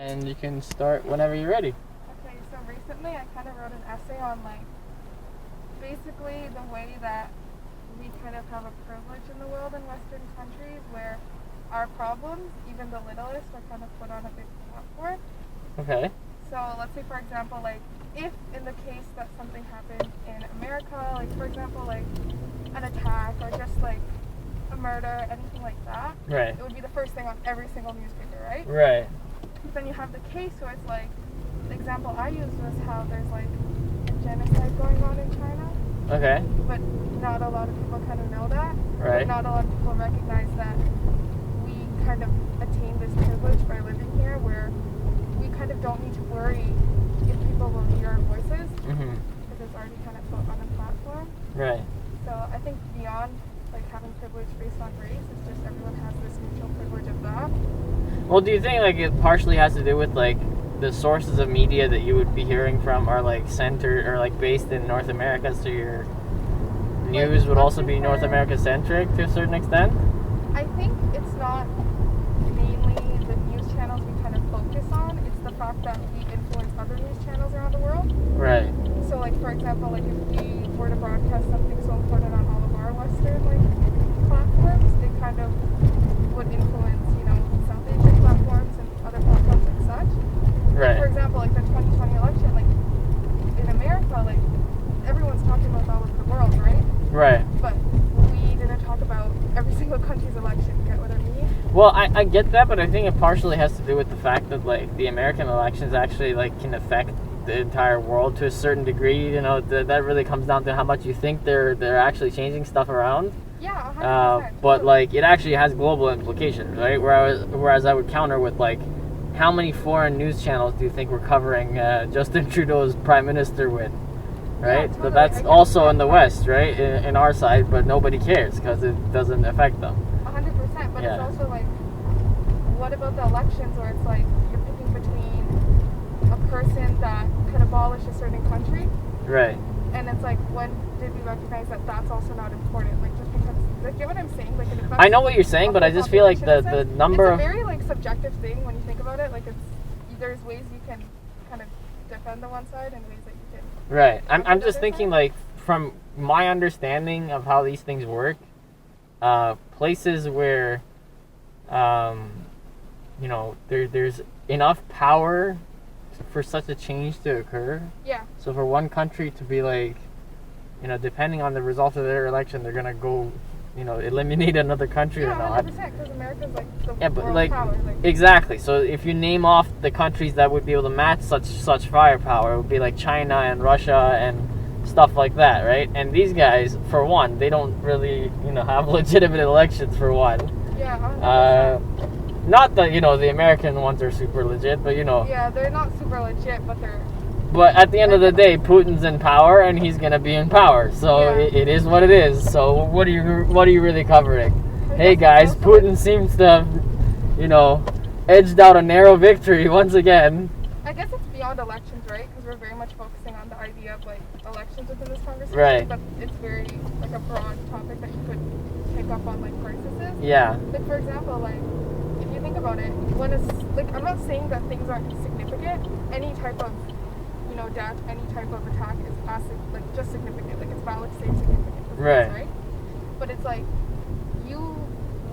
And you can start whenever you're ready. Okay, so recently I kind of wrote an essay on basically the way that we kind of have a privilege in the world in Western countries where our problems, even the littlest, are kind of put on a big platform. Okay. So let's say, for example, if in the case that something happened in America, for example, an attack or just a murder, anything like that, Right. it would be the first thing on every single newspaper, right? Right. But then you have the case where it's the example I used was how there's a genocide going on in China. Okay. But not a lot of people kind of know that. Right. But not a lot of people recognize that we kind of attain this privilege by living here where we kind of don't need to worry if people will hear our voices because it's already kind of put on a platform. Right. So I think beyond having privilege based on race, it's just everyone has this mutual privilege of that. Well, do you think it partially has to do with the sources of media that you would be hearing from are centered or based in North America, so your news would also be North America centric to a certain extent? I think it's not mainly the news channels we kind of focus on, it's the fact that we influence other news channels around the world. Right. So for example, if we were to broadcast something so important on all of our Western platforms, it kind of would influence, South Asian platforms and other platforms and such. Right. For example, the 2020 election, in America, everyone's talking about it all over the world, right? Right. But we didn't talk about every single country's election, you get what I mean? Well, I get that, but I think it partially has to do with the fact that the American elections actually can affect the entire world to a certain degree. That really comes down to how much you think they're actually changing stuff around. Yeah, 100%. But it actually has global implications, right? Whereas I would counter with how many foreign news channels do you think we're covering Justin Trudeau's prime minister with, right? Yeah, totally. But that's also in the West, right? In our side, but nobody cares because it doesn't affect them. 100%, but Yeah. It's also what about the elections where it's you're picking between a person that could abolish a certain country, Right. and it's when did we recognize that that's also not important? Just because, get what I'm saying? It affects I know what you're saying, but I just feel like the number it's a very subjective thing when you think about it. There's ways you can kind of defend the one side and ways that you can. Right. I'm just thinking from my understanding of how these things work, places where there's enough power for such a change to occur. Yeah. So for one country to be depending on the result of their election, they're gonna go, eliminate another country or not. 100%, because America's the but world power. Exactly. So if you name off the countries that would be able to match such firepower, it would be China and Russia and stuff like that, right? And these guys, for one, they don't really, have legitimate elections for one. Yeah. 100%. Not that the American ones are super legit, but Yeah, they're not super legit, but they're. But at the end of the day, Putin's in power, and he's gonna be in power. So Yeah. it is what it is. So what are you really covering? Hey guys, Putin seems to have, edged out a narrow victory once again. I guess it's beyond elections, right? Because we're very much focusing on the idea of elections within this conversation. Right. But it's very a broad topic that you could pick up on crises. Yeah. For example, if you think about it, when it's I'm not saying that things aren't significant. Any type of death, any type of attack is just significant. It's valid to say it's significant. Right. Right. But it's you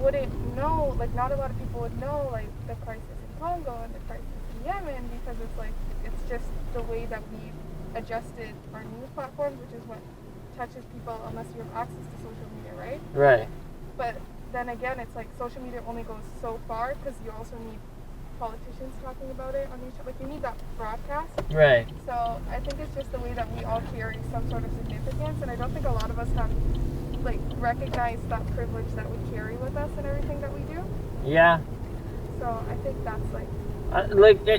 wouldn't know. Not a lot of people would know the crisis in Congo and the crisis in Yemen because it's just the way that we've adjusted our news platforms, which is what touches people unless you have access to social media, right? Right. But then again, it's social media only goes so far because you also need politicians talking about it on each. You need that broadcast. Right. So I think it's just the way that we all carry some sort of significance, and I don't think a lot of us have recognized that privilege that we carry with us in everything that we do. Yeah. So I think that's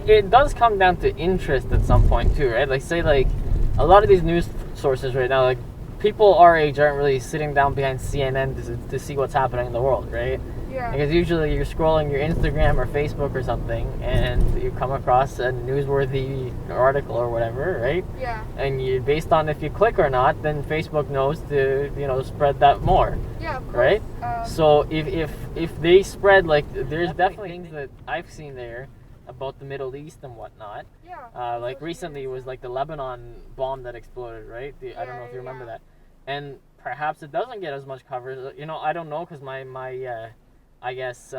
it does come down to interest at some point too, right? Say a lot of these news sources right now, people our age aren't really sitting down behind CNN to see what's happening in the world, right? Yeah. Because usually you're scrolling your Instagram or Facebook or something, and you come across a newsworthy article or whatever, right? Yeah. And based on if you click or not, then Facebook knows to spread that more. Yeah, of course. Right. So if they spread there's definitely things that I've seen there about the Middle East and whatnot. Yeah. Like recently, it was like the Lebanon bomb that exploded, right? I don't know if you remember that. And perhaps it doesn't get as much coverage. You know, I don't know because my I guess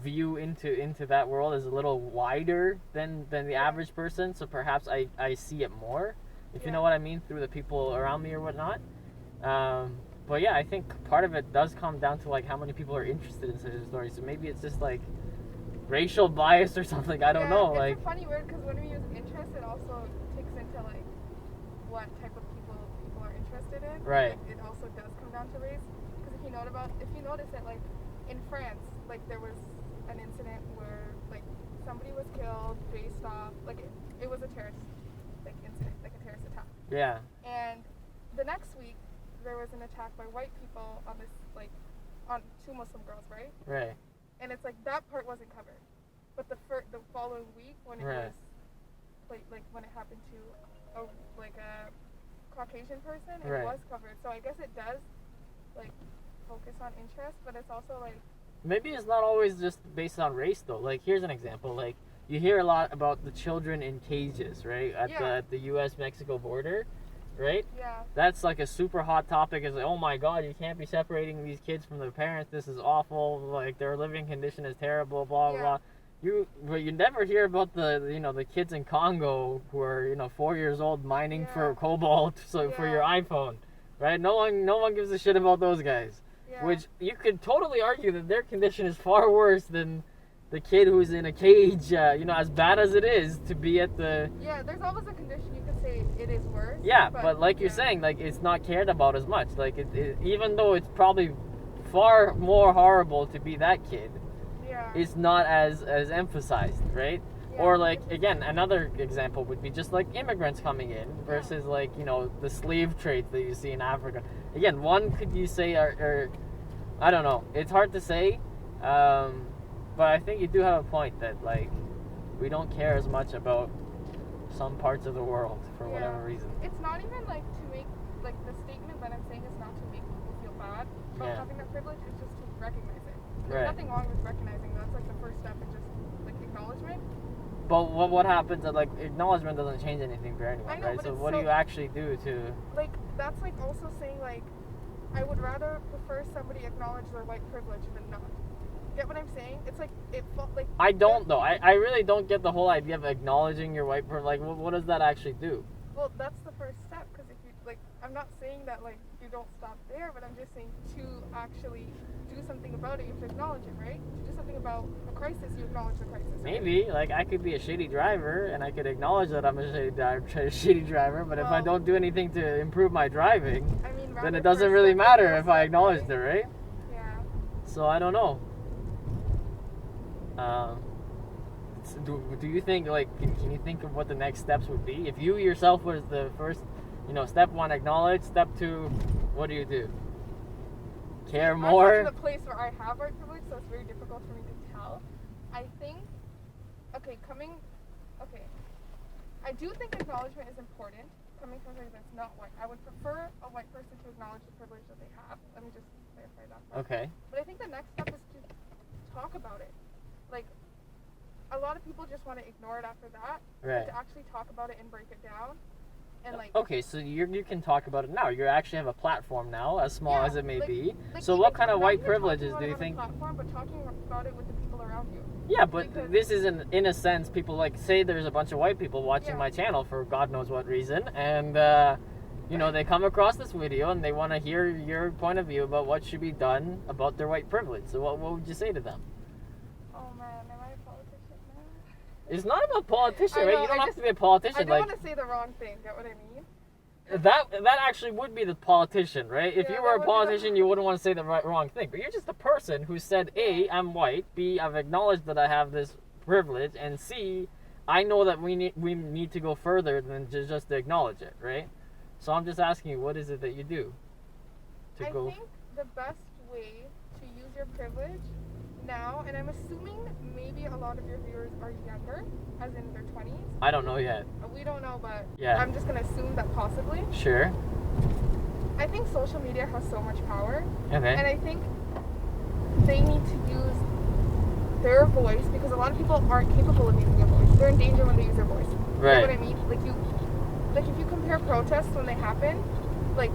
view into that world is a little wider than the average person. So perhaps I see it more, if you know what I mean, through the people around me or whatnot. But yeah, I think part of it does come down to like how many people are interested in such a story. So maybe it's just like racial bias or something. I don't know. It's like a funny word because when we use interest, it also takes into like what type of people are interested in. Right. Like, it also does come down to race because if you notice it, like in France, like there was an incident where like somebody was killed based off like it was a terrorist like incident, like a terrorist attack. Yeah. And the next week there was an attack by white people on this like on 2 Muslim girls, right? Right. And it's like that part wasn't covered, but the following week when it was like when it happened to a Caucasian person, it was covered. So I guess it does like focus on interest, but it's also like maybe it's not always just based on race though. Like here's an example. Like you hear a lot about the children in cages, right? At the US-Mexico border, right? Yeah. That's like a super hot topic. Is like, oh my God, you can't be separating these kids from their parents. This is awful. Like their living condition is terrible. Blah blah blah. But you never hear about the kids in Congo who are 4 years old mining for cobalt for your iPhone, right? No one gives a shit about those guys. Yeah. Which you could totally argue that their condition is far worse than the kid who's in a cage. As bad as it is to be at the. Yeah, there's always a condition you could say it is worse. Yeah, but like you're saying, like it's not cared about as much. Like it even though it's probably far more horrible to be that kid. Yeah. It's not as emphasized, right? Yeah, or like again, another example would be just like immigrants coming in versus like the slave trades that you see in Africa. Again, one could you say are I don't know. It's hard to say, but I think you do have a point that like we don't care as much about some parts of the world for whatever reason. It's not even like to make like the statement that I'm saying is not to make people feel bad about having that privilege. It's just to recognize it. There's nothing wrong with recognizing. That's like the first step in just like acknowledgement. But what happens at like acknowledgement doesn't change anything for anyone, I know, right? So what do you actually do to like that's like also saying like I would rather prefer somebody acknowledge their white privilege than not. Get what I'm saying? It's like it like I don't though. I really don't get the whole idea of acknowledging your white privilege. Like what does that actually do? Well, that's the first step because if you like I'm not saying that like you don't stop there, but I'm just saying to actually do something about it, you have to acknowledge it, right? To do something about a crisis, you acknowledge the crisis. Right? Maybe, like, I could be a shitty driver, and I could acknowledge that I'm a shitty driver, but if I don't do anything to improve my driving, then it doesn't really matter if I acknowledge it, right? Yeah. So, I don't know. Do you think, like, can you think of what the next steps would be? If you yourself was the first, step one, acknowledge, step two, what do you do? Care more? I'm not in the place where I have white privilege, so it's very difficult for me to tell. I think, I do think acknowledgement is important, coming from somebody that's not white. I would prefer a white person to acknowledge the privilege that they have. Let me just clarify that part. Okay. But I think the next step is to talk about it. Like, a lot of people just want to ignore it after that. Right. But to actually talk about it and break it down. And like, okay, so you can talk about it now. You actually have a platform now, as small as it may be. Like so what kind of white privileges do you think? Platform, but talking about it with the people around you. Yeah, but this is in a sense, people like say there's a bunch of white people watching my channel for God knows what reason, and they come across this video and they want to hear your point of view about what should be done about their white privilege. So what would you say to them? Oh man, am I a politician now? It's not about politician, right? You don't have to be a politician. I don't want to say the wrong thing. Get what I mean? That actually would be the politician, right? If you were a politician, you wouldn't want to say the wrong thing. But you're just a person who said, A, I'm white, B, I've acknowledged that I have this privilege, and C, I know that we need to go further than just to acknowledge it, right? So I'm just asking you, what is it that you do I think the best way to use your privilege now, and I'm assuming maybe a lot of your viewers are younger, as in their 20s. I don't know yet. We don't know, but yeah. I'm just going to assume that possibly. Sure. I think social media has so much power. Okay. And I think they need to use their voice, because a lot of people aren't capable of using their voice. They're in danger when they use their voice. Right. You know what I mean? Like if you compare protests when they happen, like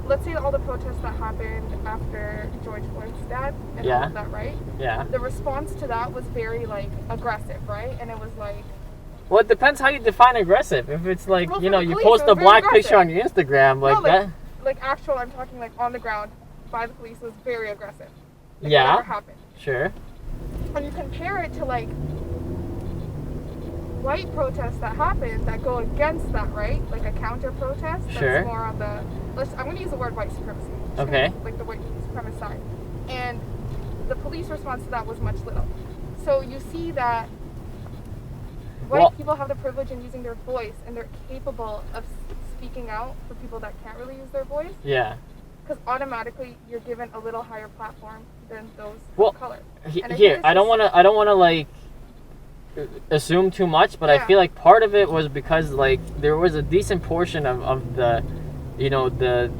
let's say all the protests that happened after George Floyd's death and all of that, right? Yeah. The response to that was very like aggressive, right? And it was like, well, it depends how you define aggressive. If it's like, well, you know, you police, post a black aggressive. picture on your Instagram, like, no, that. Like actual, I'm talking like on the ground by the police was very aggressive. Like, yeah. whatever happened. Sure. And you compare it to like white protests that happen that go against that, right? Like a counter protest that's sure. more on the, I'm going to use the word white supremacy. Okay. Like the white supremacist side. And the police response to that was much little. So you see that white people have the privilege in using their voice, and they're capable of speaking out for people that can't really use their voice. Yeah. Because automatically you're given a little higher platform than those of color. Here, I don't want to like assume too much, but I feel like part of it was because like there was a decent portion of the, you know, the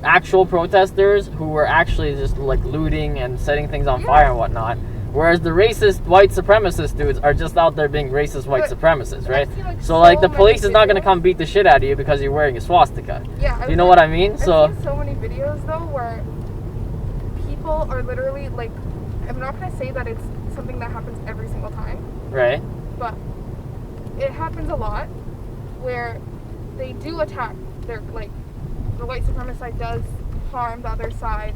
actual protesters who were actually just like looting and setting things on fire and whatnot, whereas the racist white supremacist dudes are just out there being racist white supremacists, right? So like the police is not going to come beat the shit out of you because you're wearing a swastika. Yeah. Do you know what I mean? I've seen so many videos though where people are literally like, I'm not going to say that it's something that happens every single time. Right. But it happens a lot where they do attack their, like, the white supremacist side does harm the other side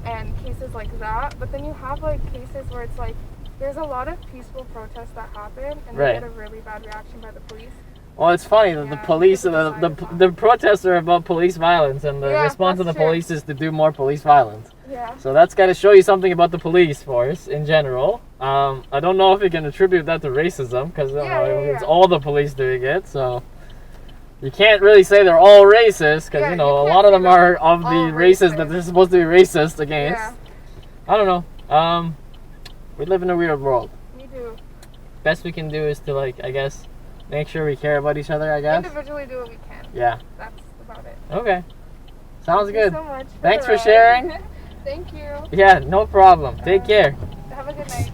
and cases like that. But then you have like cases where it's like there's a lot of peaceful protests that happen and they get a really bad reaction by the police. Well, it's funny that the police, the protests are about police violence, and the response of the police is to do more police violence. Yeah. So that's got to show you something about the police force in general. I don't know if you can attribute that to racism, because it's all the police doing it, so you can't really say they're all racist, because, you know, a lot of them are of the races that they're supposed to be racist against. Yeah. I don't know. We live in a weird world. We do. Best we can do is to, like, I guess, make sure we care about each other, I guess. Individually do what we can. Yeah. That's about it. Okay. Sounds good. Thank you so much. Thanks for sharing. Thank you. Yeah, no problem. Take care. Have a good night.